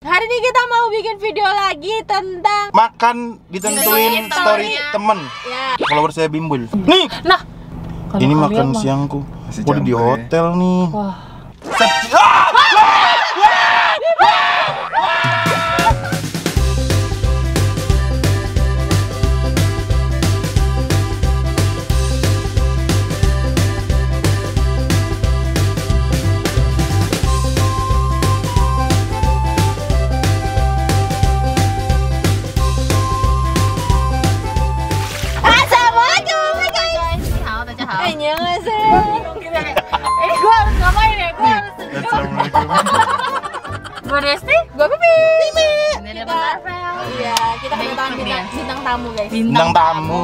Hari ini kita mau bikin video lagi tentang makan ditentuin story temen. ya. Follower saya Bimbul. Nih, Nah, ini makan siangku. Udah di hotel nih. wah. Gue harus ngapain ya? Gue harus Assalamualaikum. gue Desti, gue Pipi. Iya, kita kedatangan bintang tamu, guys. Bintang tamu.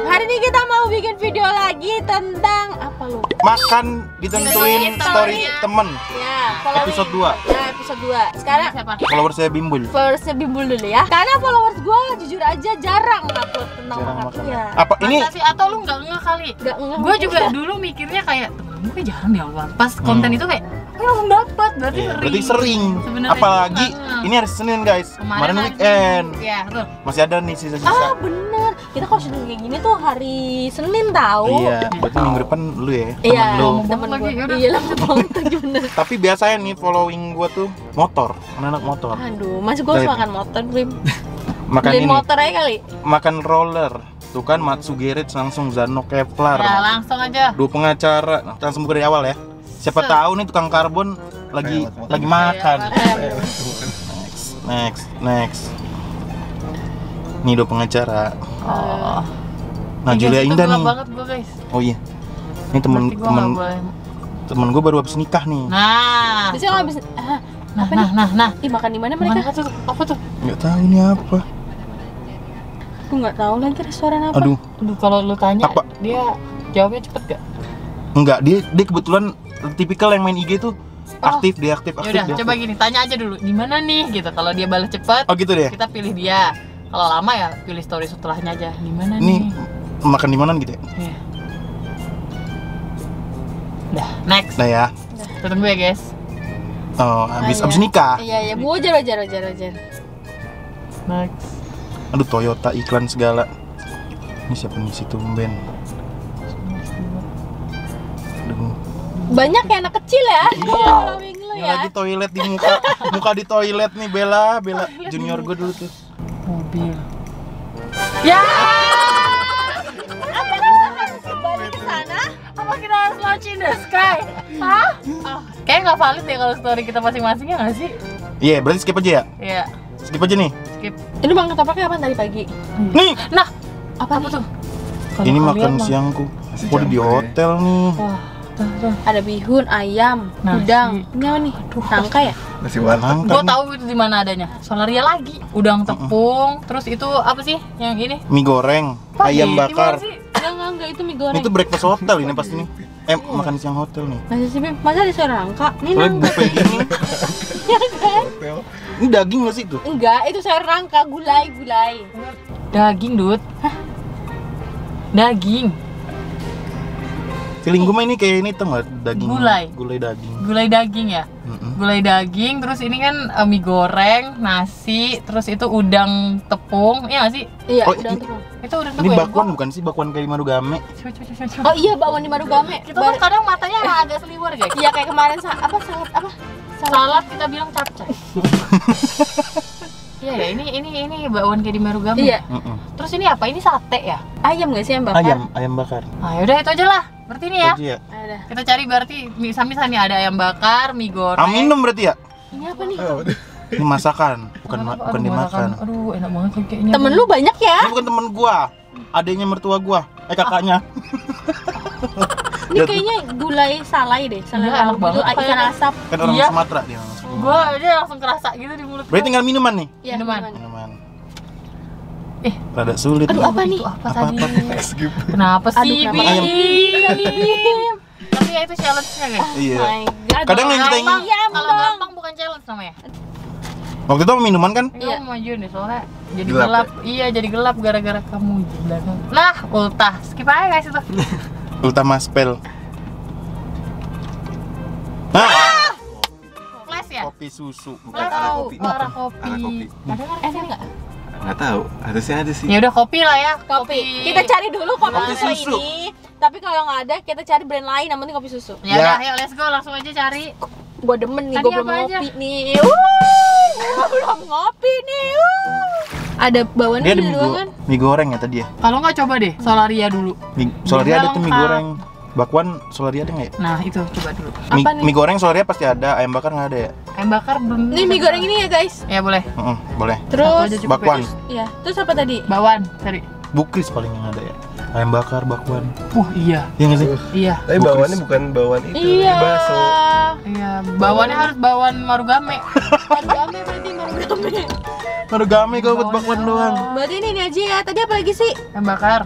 Hari ini kita mau bikin video lagi tentang apa lu? Makan ditentuin story temen. Ya, Episode 2. Ya, episode 2. Sekarang Siapa? Follower saya Bimbul. followersnya Bimbul dulu ya. Karena followers gue jujur aja jarang upload tentang Jarang makan. makan. Iya. Apa ini? Masa sih atau lu nggak ngeh kali? Nggak ngeh. Gue juga dulu mikirnya kayak temen gue jarang deh upload. Pas konten itu kayak langsung dapat, berarti Iya, sering. berarti sering. Sebenarnya Apalagi banget. ini hari Senin, guys. Kemarin hari weekend. Minggu. Iya, betul. Masih ada nih sisa-sisa. Ah, bener. Kita kalau syuting kayak gini tuh hari Senin tahu. Iya, berarti minggu depan lu ya, Iya, temen lu. temen Lagi, gue. yaudah. Iya, lama banget lagi bener. Tapi biasanya nih following gua tuh motor, anak motor. Aduh, masih gue harus Baik. makan motor, Blim. Makan Beliin ini, motor aja kali. makan roller. Tuh kan Matsu Garage langsung Zano Kevlar. Ya, langsung aja. Dua pengacara. Nah, langsung buka dari awal ya. Siapa tahu nih tukang karbon lagi makan. Next. Nih dua pengacara. Oh. Nah, Julia Indah nih. banget gue, guys. Oh iya. Ini temen Berarti gua nggak boleh. temen gue baru habis nikah nih. Nah. Biasanya kalau habis apa nih? Nah. Ih, makan di mana Makan mereka? apa tuh? Nggak tahu ini apa. Aku nggak tahu lagi restoran apa. Aduh, Aduh, kalau lu tanya, Apa? dia jawabnya cepet gak? enggak, dia kebetulan tipikal yang main IG tuh aktif, dia aktif. Yaudah, dia coba aktif. gini, tanya aja dulu, di mana nih gitu. Kalau dia balas cepet, Oh gitu deh. kita pilih dia. Kalau lama ya pilih story setelahnya aja. Di mana Ini nih? makan di mana gitu ya? Iya. Dah, next. Nah ya. Tunggu ya, guys. Oh, habis iya. nikah. Iya, wajar. Next. Aduh, Toyota iklan segala. Ini siapa nih si tumben? Aduh. Banyak ya anak kecil ya. Iya. Following lu Ini ya. lagi toilet di muka di toilet nih Bella junior gue dulu tuh. Mobil. Ya! Apa kita harus kembali ke sana? Apa kita harus launch in the sky? Hah? Kayaknya nggak valid ya kalau story kita masing-masing, ya nggak sih? Iya, berarti skip aja ya? Iya. Skip aja nih. Skip. Ini bang ketopraknya kapan tadi pagi? Nih, Nah, Apa apa nih? tuh? ini makan siangku. Udah di hotel nih. Wah, tuh. Ada bihun, ayam, Nasi. udang. Ini apa nih? Nangka ya? Masih warna. Gue tahu itu di mana adanya. Solaria lagi. Udang tepung, terus itu apa sih yang ini? Mie goreng, Apa ayam sih? bakar. Gimana sih? Enggak, itu mie goreng. Itu breakfast hotel ini pasti nih. Makan siang hotel nih. Nasi sipim, masa di sayur nangka? Ini Soalnya nangka. buffet gini. Ya kan? Ini daging gak sih tuh? Enggak, itu sayur nangka, gulai. Daging, Dut. Daging. Feeling gue mah ini kayak ini tuh nggak daging. Gulai. Gulai daging. Gulai daging ya? Mm-mm. Gulai daging, terus ini kan mie goreng, nasi, terus itu udang tepung, iya nggak sih? Iya, Oh, udang ini- tepung. Itu udang Ini tepung ya? bakwan bukan sih? Bakwan kayak di Marugame. Coba. Oh iya, bakwan di Marugame. Kita tuh kadang matanya agak seliwer, guys. Iya, kayak kemarin salad apa? Salad kita bilang capcay. Iya ya, ini bakwan kayak di Marugame. Iya, Terus ini apa? Ini sate ya? ayam nggak sih yang bakar? Ayam bakar. Nah, yaudah itu aja lah. Berarti ini ya. Itu aja ya. Ada. Kita cari berarti misal nih ada ayam bakar, mie goreng. Minum berarti ya? Ini apa nih? Ini masakan, bukan Aduh, dimakan. Aduh, enak banget kayaknya. Temen lu banyak ya? Ini bukan temen gua, adanya mertua gua, kakaknya. Ini kayaknya gulai salai deh, salai Iya, enak lauk banget gitu, ikan kayaknya. asap. Kan orang Iya. Sumatera dia. Dia langsung kerasa gitu di mulut. Berarti tinggal minuman nih. Iya, Minuman. Minuman. Eh. Rada sulit. Aduh, nih. apa nih? Itu apa tadi? Skip. Kenapa Aduh, sih, kenapa? Bim? Tapi ya itu challenge-nya, guys. Iya. My God. Kadang yang kita ingin, Ayam Kalau dong. gampang bukan challenge namanya. waktu itu minuman kan? Iya. Kamu maju nih soalnya jadi Gelap gelap. Iya, jadi gelap gara-gara kamu di belakang. Nah, ultah. Skip aja guys itu. Utama spell. Nah, Flash ya? kopi susu. Bukan Tahu, kopi. arah kopi. Arah kopi. Ada kan? Enak nggak? Nggak tahu, harusnya ada sih. Ya udah kopi lah ya. Kopi. Kita cari dulu kopi Kopi susu susu. ini. Tapi kalau nggak ada, kita cari brand lain. Yang penting kopi susu. Ya Ya. udah, ayo let's go langsung aja cari. Gua demen nih, Tadi gua belum apa aja? ngopi nih. Gua belum ngopi nih. Ada bawaan Dia ada di ruangan. mie goreng ya tadi ya. Kalau nggak coba deh Solaria dulu. Solaria ada tuh mie lengkap. goreng. Bakwan Solaria ada nggak ya? Nah itu coba dulu. Apa nih? Mie goreng Solaria pasti ada, ayam bakar nggak ada ya? Ayam bakar belum. Nih mie goreng ini ya guys. Ya boleh. Boleh. Satu Terus, aja cukup, Bakwan, ya. iya. Terus apa tadi? Bakwan, cari. Bukris paling yang ada ya. Ayam bakar, bakwan. Iya. Iya nggak sih? Iya. Tapi bawaannya bukan bawaan itu, Iya. ini bakso. Iya. Bawaannya harus bawan marugame. Marugame berarti marugame. Marugame kalau buat bakwan doang. Berarti ini aja ya. Tadi apa lagi sih? Ayam bakar.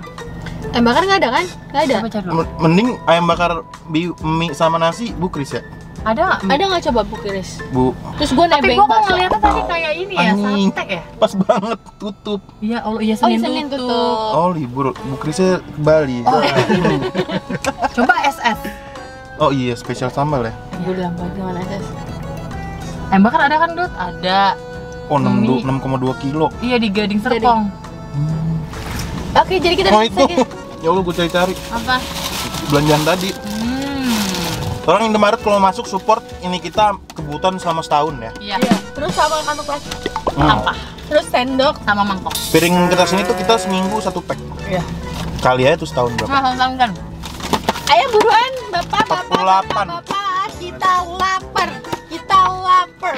Ayam bakar nggak ada kan? Nggak ada. Coba cari dulu. Mending ayam bakar mie sama nasi Bukris ya. Ada nggak? Ada nggak coba Bu Kiris? Bu, Terus gue Tapi nebeng gua kok bakso. ngeliatnya tadi kayak ini ya, Anjing. sate ya. pas banget tutup. Iya, Allah, iya Oh, Senin, tutup. tutup. Oh libur, Bukrisnya ke Bali. Coba SS. Oh iya, spesial sambal ya. Gue bilang dengan SS. Ayam bakar ada kan, Dut? Ada. Oh, Mie. 6,2 kilo. Iya di Gading Serpong. Oke, jadi kita Oh bisa itu. Ya Allah, gue cari-cari Apa? belanjaan tadi. Orang Indomaret kalau masuk support ini kita kebutuhan selama setahun ya. Iya. Iya. Terus sama kantong plastik. Apa? Terus sendok. Sama mangkok. Piring kita sini tuh kita seminggu 1 pack. Iya. Kali aja tuh setahun berapa? Nah, kan. Ayo buruan, bapak, 48. bapak, kita lapar, kita lapar.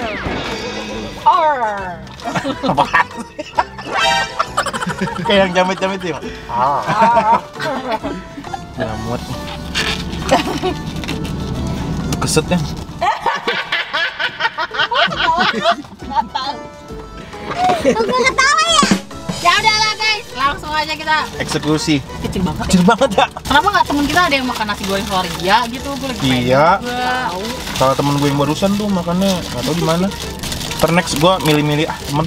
Apaan sih? Kayak yang jamit-jamit ya. Jamut. Keset ya. Ya udahlah guys, langsung aja kita. Eksekusi. Kecil banget. Kecil banget ya. Kenapa nggak temen kita ada yang makan nasi goreng Solaria gitu? Gue lagi pengen Iya. juga. Kalau temen gue yang barusan tuh makannya nggak tahu di mana. Next gue milih-milih temen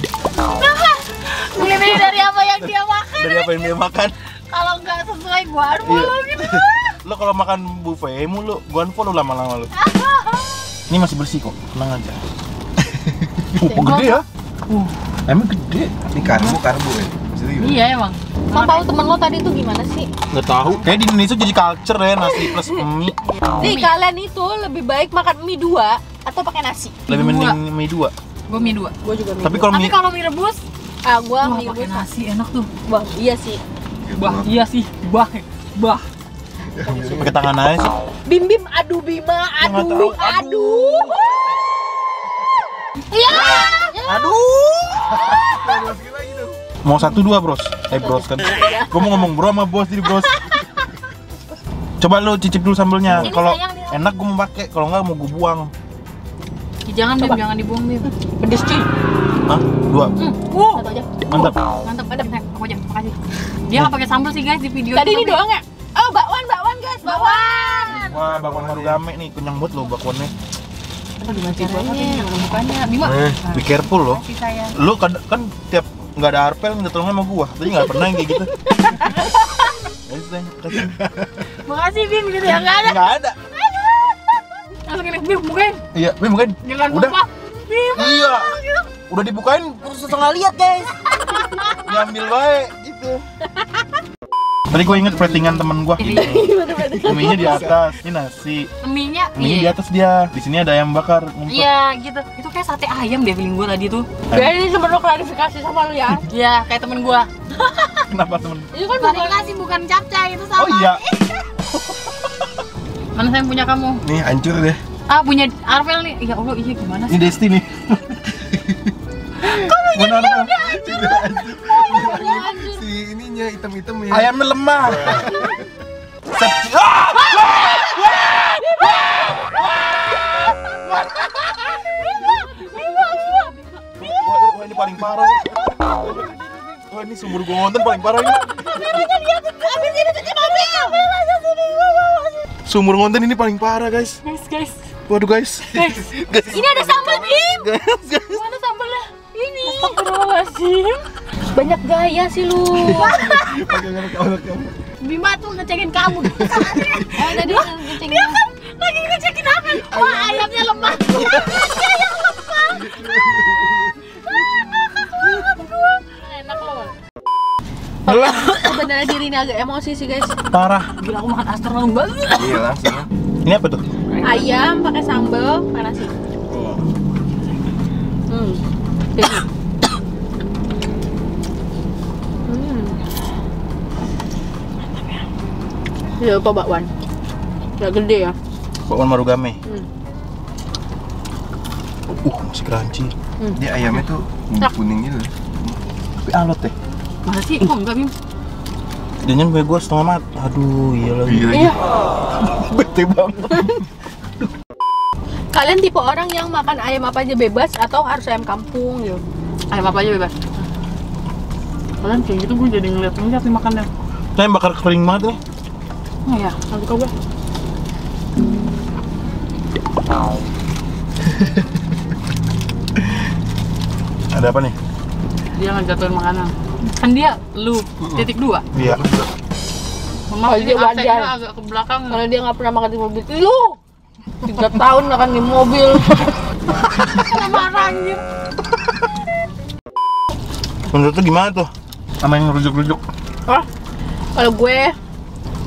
Milih-milih dari apa yang dia makan. dari apa yang dia makan. Kalau nggak sesuai gue unfollow gitu. Lo kalau makan buffet mulu, gue unfollow lama-lama lo. Ini masih bersih kok, tenang aja. Gede ya? Emang gede? Ini karbo ya. Serius. Iya emang. Mau tahu temen lo tadi tuh gimana sih? Nggak tahu. Kayak di Indonesia jadi culture ya nasi plus mie. Nih kalian itu lebih baik makan mie 2 atau pakai nasi? Lebih Dua. mending mie 2. Gue mie 2. Gue juga mie. Tapi kalau Tapi mie kalau mie rebus, gua wah mie pakai rebus. nasi enak tuh. Wah, iya sih. Bah, iya sih. Bah. pakai tangan aja sih. Bim Bim adu Bima Nggak adu tahu. adu. Iya. Aduh. Mau 1-2 bros? Bros kan. Gue mau ngomong bro sama bos jadi bros. Coba lo cicip dulu sambelnya. Ini Kalau sayang dia. enak gue mau pakai, kalau enggak mau gue buang. Jangan Bim, jangan dibuang Bim. Pedes cuy. Hah? 2. Satu aja. Mantap. Mantap, aku aja, makasih. Dia nggak pakai sambal sih guys di video. Tadi ini itu. doang ya? Oh, bakwan guys, bakwan. Wah, bakwan marugame nih, kenyang banget lo bakwannya. Aduh, gimana caranya? Bukannya Bima. Be careful lo. Makasih sayang. Lu kan tiap nggak ada arpel minta tolong sama gua, tapi nggak pernah yang kayak gitu. Kasih. Makasih Bim gitu ya, nggak ada. Nggak ada. Langsung ini Bim bukain. Iya, mungkin. Jangan Udah. lupa. Bim. Iya. Udah dibukain, terus setengah lihat guys. Diambil baik gitu. Tadi gue inget platingan temen gue. Mie-nya di atas, ini nasi. Mie-nya Mie di iya. atas dia. Di sini ada ayam bakar. ngumpet. Iya gitu. Itu kayak sate ayam deh feeling gue tadi tuh. Biar ini cuma lo klarifikasi sama lu ya. Iya, kayak temen gue. Kenapa temen? Ini kan bukan Klarifikasi bukan capcay itu sama. Oh iya. Mana saya punya kamu? Nih hancur deh. Ah punya Arvel nih. Ya Allah iya gimana Ini sih? Desti nih. Mana Arvel? Si ininya hitam-hitam ya. Ayamnya lemah. Wah, ini paling parah. Wah, ini sumur gua ngonten paling parah ini. Sumur ngonten ini paling parah, guys. Guys. Waduh, guys. Guys. ini ada sambal Bim. Guys. Mana sambalnya? Ini. Astagfirullahaladzim. Banyak gaya sih lu. Pakai ngerekam. Bima tuh ngecekin kamu. Tadi ngecengin. Lagi ngecekin apa? Wah ayamnya lemah. Ayam lemah. Alah, Sebenarnya diri ini agak emosi sih guys. parah. Gila aku makan astronom banget. Iya langsung ya. Ini apa tuh? Ayam pakai sambal pakai nasi. Jadi. Ya lupa bakwan. Gak gede ya. Bakwan Marugame. Hmm. Masih crunchy. Dia ayamnya tuh kuning gitu. Tapi alot deh. Masa sih? Kok enggak, Bim? Jangan gue setengah mat. Aduh, iya lagi. Iya. Bete banget. Kalian tipe orang yang makan ayam apa aja bebas atau harus ayam kampung gitu? Ayam apa aja bebas. Kalian kayak gitu gue jadi ngeliat nih makannya. Saya bakar kering banget nih. Oh iya, nanti kau gue. Ada apa nih? Dia ngejatuhin makanan. Kan dia lu titik 2. Iya. Mama Oh, ini dia AC-nya wajar. agak ke belakang. Karena dia nggak pernah makan di mobil. Lu 3 tahun makan di mobil. Marah anjir. Menurut tuh gimana tuh? Sama yang rujuk-rujuk. Ah, kalau gue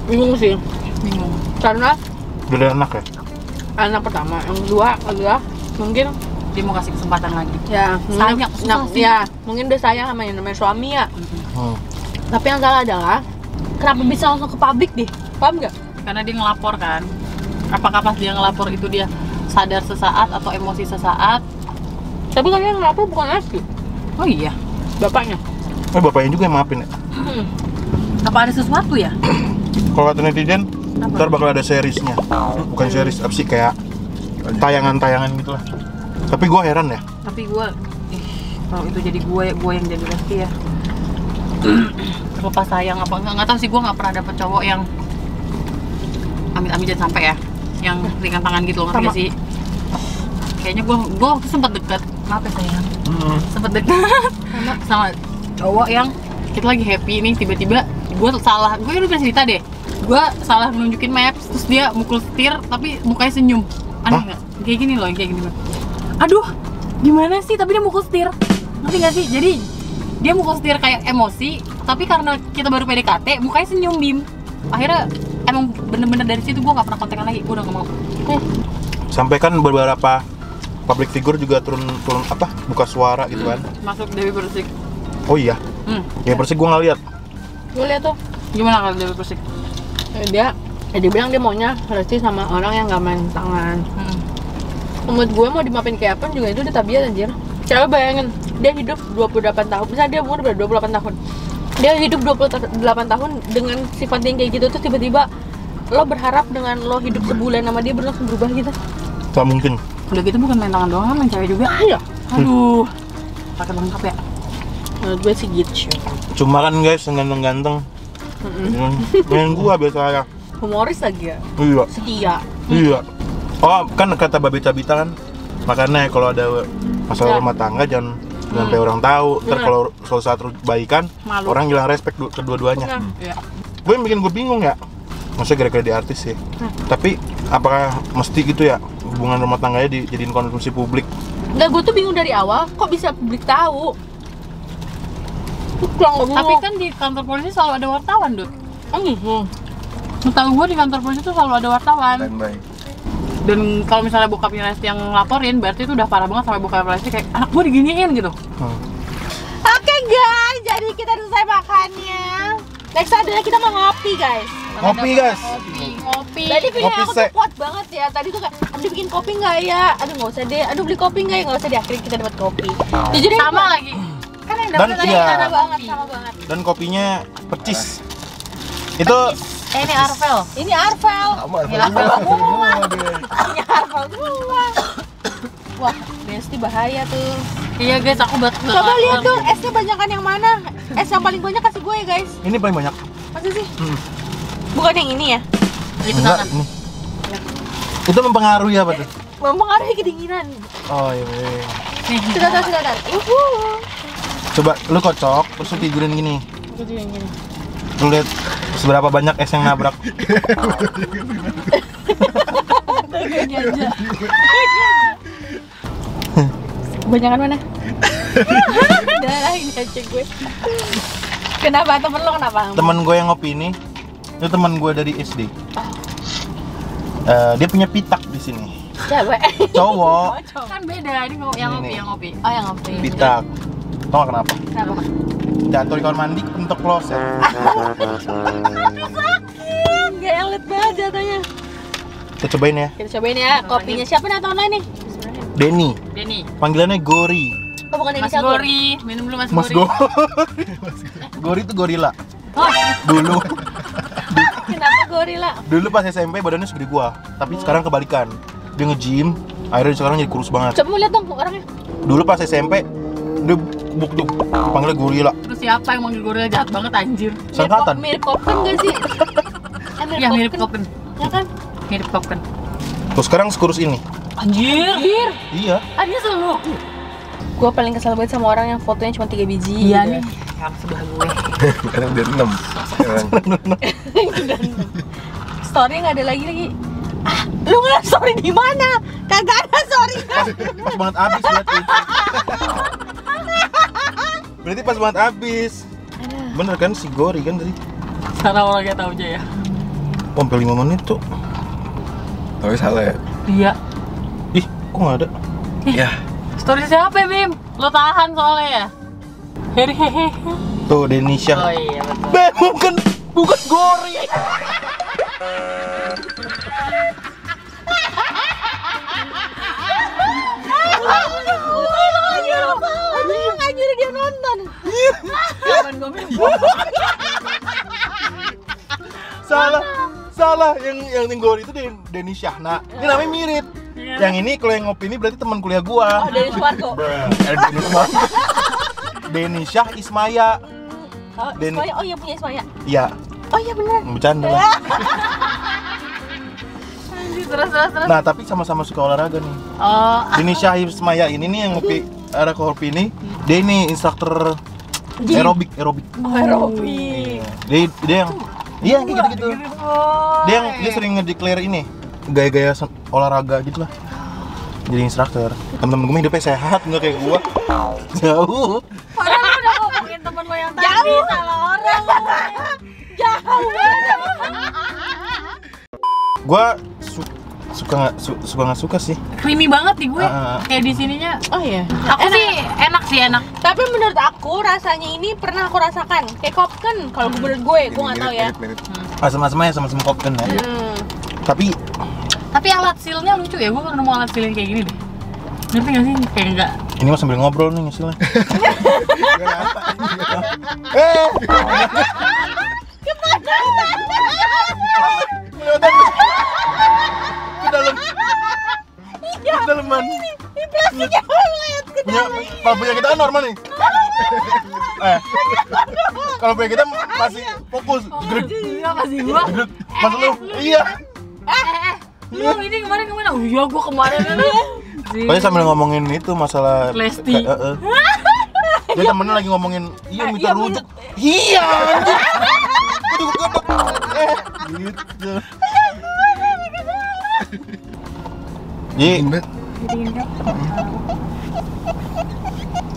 bingung sih. Bingung. Karena Udah enak ya? anak pertama, yang kedua adalah mungkin Dia mau kasih kesempatan lagi. ya Sayang, susah sih. ya mungkin udah sayang sama yang namanya suami ya. Hmm. Tapi yang salah adalah kenapa bisa langsung ke publik deh? Paham nggak? Karena dia ngelapor kan. Apakah pas dia ngelapor itu dia sadar sesaat atau emosi sesaat? Tapi kan yang ngelapor bukan asli, Oh iya. bapaknya. Bapaknya juga yang maafin ya? Apa ada sesuatu ya? Kalau kata netizen, ntar bakal ada seriesnya. Bukan series, apa sih, kayak tayangan-tayangan gitu lah. Tapi gue heran ya. Tapi gue, kalau itu jadi gue yang jadi Lesti ya. Terlepas sayang apa enggak tahu sih, gue nggak pernah dapet cowok yang amit-amit jangan sampai ya, yang ringan tangan gitu loh, ngerti Sama. gak sih? Kayaknya gue waktu sempat deket, maaf ya sayang, sempet deket sama cowok yang kita lagi happy nih, tiba-tiba gue salah, gue udah pernah cerita deh, gue salah nunjukin maps, terus dia mukul setir tapi mukanya senyum, aneh nggak? Kayak gini loh, kayak gini loh. Aduh, gimana sih? Tapi dia mukul setir, ngerti nggak sih? Jadi dia mukul setir kayak emosi, tapi karena kita baru PDKT, mukanya senyum, Bim. Akhirnya emang bener-bener dari situ gue nggak pernah kontekan lagi, gue udah nggak mau. Sampai kan beberapa public figure juga turun apa, buka suara gitu kan. Masuk Dewi Persik. Oh iya, ya Persik gue nggak lihat. Gue lihat tuh, Gimana kalau Dewi Persik? dia bilang dia maunya Lesti sama orang yang nggak main tangan. Menurut gue mau dimaafin kayak apa juga itu udah tabiat anjir. Coba bayangin, dia hidup 28 tahun, misalnya dia umur berapa 28 tahun. Dia hidup 28 tahun dengan sifat yang kayak gitu, terus tiba-tiba lo berharap dengan lo hidup sebulan sama dia langsung berubah gitu. Tak mungkin. Udah gitu bukan main tangan doang, kan main cewek juga. Iya. Aduh, pakai lengkap ya. Menurut gue sih gitu. Cuma kan guys, yang ganteng-ganteng. Yang gua biasa ya. Humoris lagi ya, Iya. setia. Iya. Oh, kan kata Babe Cabita kan, makanya kalau ada masalah Ya. rumah tangga jangan sampai orang tahu. Ntar Bener. kalau suatu saat baikan, Malu. orang hilang respect kedua-duanya. Iya. Gue yang bikin gue bingung ya, maksudnya gara-gara di artis sih. Tapi apakah mesti gitu ya hubungan rumah tangganya dijadiin konsumsi publik? Enggak, gue tuh bingung dari awal, kok bisa publik tahu? Tapi kan di kantor polisi selalu ada wartawan, Dut. Tahu gue di kantor polisi tuh selalu ada wartawan. Standby. Dan kalau misalnya bokapnya Lesti yang ngelaporin, berarti itu udah parah banget sampai bokapnya Lesti kayak anak gue diginiin gitu. Oke guys, jadi kita selesai makannya. Next adalah kita mau ngopi guys. Ngopi guys. Ngopi. Tadi feeling Ngopi aku se. tuh kuat banget ya. Tadi tuh kayak, aduh bikin kopi nggak ya? Aduh nggak usah deh. Aduh beli kopi nggak ya? Nggak usah deh. Akhirnya kita dapat kopi. Jujur aja, Sama lagi. Kan yang Dan dapet tadi iya. sama banget. sama banget. Dan kopinya percis. Itu Ini Arvel. Ini Arvel. Sama Ya, sama semua deh. Ini Arvel semua. Wah, Besti bahaya tuh. Iya guys, aku buat Coba lihat tuh esnya banyakan yang mana? Es yang paling banyak kasih gue ya guys. ini paling banyak. Masa sih? Bukan yang ini ya? Itu Enggak, kan. ini. Itu mempengaruhi apa tuh? Mempengaruhi kedinginan. Oh iya. Sudah. Coba lu kocok, terus lu tidurin gini. Lu lihat seberapa banyak es yang nabrak. Banyakan mana? Udah lah, ini aja gue. Kenapa temen lo kenapa? Temen gue yang ngopi ini, itu temen gue dari SD. Dia punya pitak di sini. Cewek. Cowok. Kan beda, ini yang ngopi, yang ngopi. Oh yang ngopi. Pitak. Tau gak kenapa? Kenapa? Jatuh di kamar mandi pentok kloset. Gak elit banget jatuhnya. Kita cobain ya. Kita cobain ya. Kopinya siapa nih atau nih? Denny. Denny. Panggilannya Gori. Oh bukan Mas inisial Gori, minum dulu Mas Mas Gori. Gori. Gori itu gorila. Oh, Dulu. Kenapa gorila? Dulu pas SMP badannya segede gua, tapi sekarang kebalikan. Dia nge-gym, akhirnya sekarang jadi kurus banget. Coba lihat dong orangnya. Dulu pas SMP dia buk panggilnya gorila. terus siapa yang manggil gorila jahat banget anjir? Sangkatan. Mirip Popken gak sih? Iya mirip Popken. Ya kan? Mirip Popken. Terus sekarang sekurus ini. Anjir. Iya. Dia selalu. Gue paling kesel banget sama orang yang fotonya cuma 3 biji. Iya gitu. nih. Yang sebelah gue. Karena udah 6 sekarang. Story nggak ada lagi. Ah, lu ngeliat story di mana? Kagak ada story. Pas banget abis berarti. Berarti pas banget abis. Bener kan si Gori kan tadi. Karena orangnya tahu aja ya. Oh, sampai 5 menit tuh. Tapi salah ya? Iya. Ih, kok nggak ada? Ya. Story siapa ya, Bim? Lo tahan soalnya ya? Hehehe. Tuh Denisha. Oh iya betul. Beb, bukan Gori. Nggak nyuruh dia nonton. Kapan gue Bim? Salah yang Gori itu Denny Syahna. Ini namanya mirip. Yang ini kalau yang ngopi ini berarti teman kuliah gua. Oh, dari Suwargo. Denny Syah Ismaya. Oh, Denny. Ismaya. Oh iya punya Ismaya. Iya, Oh iya bener. bercanda lah. Terus. Nah, tapi sama-sama suka olahraga nih. Oh, Denny Syah Ismaya ini nih yang ngopi arah kopi ini. Dia ini instruktur aerobik. Oh, aerobik. Dia yang iya kayak gitu-gitu. oh. Dia sering nge-declare ini gaya-gaya olahraga gitu lah. Jadi instruktur. Temen-temen gue hidupnya sehat, nggak kayak gua. Jauh. Padahal lu udah ngomongin temen lo yang tadi. Jauh. Salah orang. Jauh banget. Gua suka nggak suka sih. Creamy banget di gue. Kayak di sininya. Oh iya. Aku sih enak. Tapi menurut aku rasanya ini pernah aku rasakan kayak Popken. Kalau menurut gue nggak tahu ya. Mirip. Asam-asamnya sama-sama Popken ya. Tapi alat sealnya lucu ya. Gue gak nemu alat seal yang kayak gini deh. Ngerti gak sih? Kayak enggak. Ini mah sambil ngobrol nih hasilnya. Ke dalam. Ke dalaman. Ini plastiknya ngeliat ke Kalau punya kita kan normal nih. Kalau punya kita masih fokus. Iya pasti gua. Mas lu, iya. Lu ini kemarin kemana? Oh iya gua kemarin ini. Pokoknya sambil ngomongin itu masalah Lesti. Dia temennya lagi ngomongin, iya minta rujuk. Iya anjir. Gitu. Banget.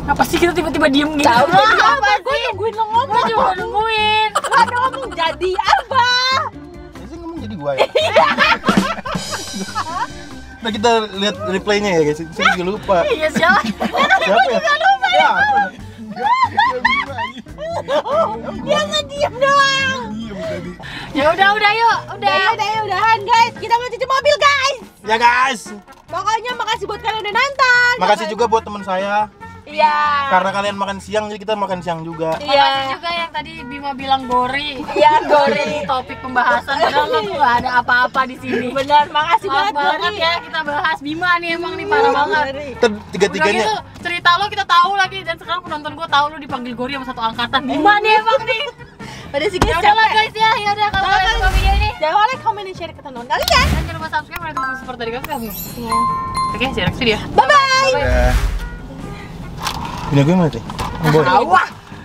Apa sih kita tiba-tiba diem gitu? Tahu Apa gue sih? nungguin lo ngomong. Gua juga nungguin. Ada ngomong jadi apa? Ya sih ngomong jadi gua ya. Nah kita lihat replaynya ya guys, saya juga lupa. Iya siapa? Siapa ya? Ya, Dia ngediem doang. Ya udah yuk. Udahan guys. Kita mau cuci mobil guys. ya guys. Pokoknya makasih buat kalian udah nonton. Makasih juga buat teman saya. Iya. Karena kalian makan siang jadi kita makan siang juga. Makasih Iya. juga yang tadi Bima bilang Gori. Iya, Gori. Topik pembahasan padahal lo tuh gak ada apa-apa di sini. Benar, makasih Maaf banget banget Gori. ya kita bahas Bima nih emang nih parah banget. Kita Udah tiga-tiganya gitu cerita lo kita tahu lagi dan sekarang penonton gue tahu lo dipanggil Gori sama satu angkatan. Bima nih emang nih. Pada sih Ya udah lah guys ya, ya udah kalau kalian suka video ini Jangan lupa like, comment, dan share ke teman kalian. dan jangan lupa subscribe dan terus support dari kami. Iya. Oke, see you next video. Bye bye. Udah. Ini gue mana sih? Wah.